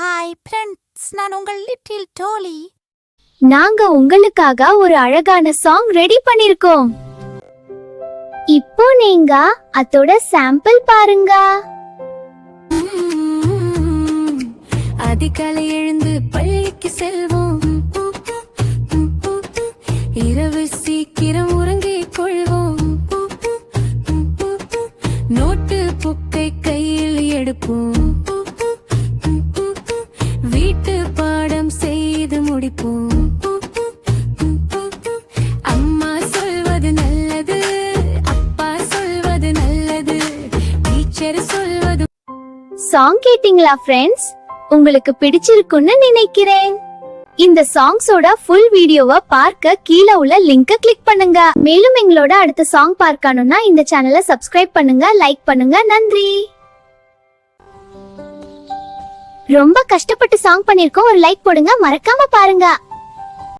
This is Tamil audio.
ஹாய் ஃப்ரெண்ட்ஸ், நான் உங்கள் லிட்டில் டோலி. நாங்க உங்களுக்காக ஒரு அழகான சாங் ரெடி பண்ணிருக்கோம். இப்போ நீங்க அதோட சாம்பிள் பாருங்க. அதிகாலை எழுந்து பள்ளிக்கு செல்வோம், இரவு சீக்கிரம் உறங்கிக் கொள்வோம், நோட்டு புக்கை கையில் எடுப்போம், வீட்டு பாடம் செய்து முடிப்போம். அம்மா சொல்வது நல்லது, அப்பா சொல்வது நல்லது, டீச்சர் சொல்வது. சாங் கேட்டிங்களா ஃப்ரெண்ட்ஸ்? உங்களுக்கு பிடிச்சிருக்குன்னு நினைக்கிறேன். இந்த சாங்ஸோட ஃபுல் வீடியோவை பார்க்க கீழே உள்ள லிங்கை கிளிக் பண்ணுங்க. மேலும் எங்களோட அடுத்த சாங் பார்க்கணும்னா இந்த சேனலை சப்ஸ்கிரைப் பண்ணுங்க, லைக் பண்ணுங்க. நன்றி. ரொம்ப கஷ்டப்பட்டு சாங் பண்ணிருக்கோம். ஒரு லைக் போடுங்க, மறக்காம பாருங்க.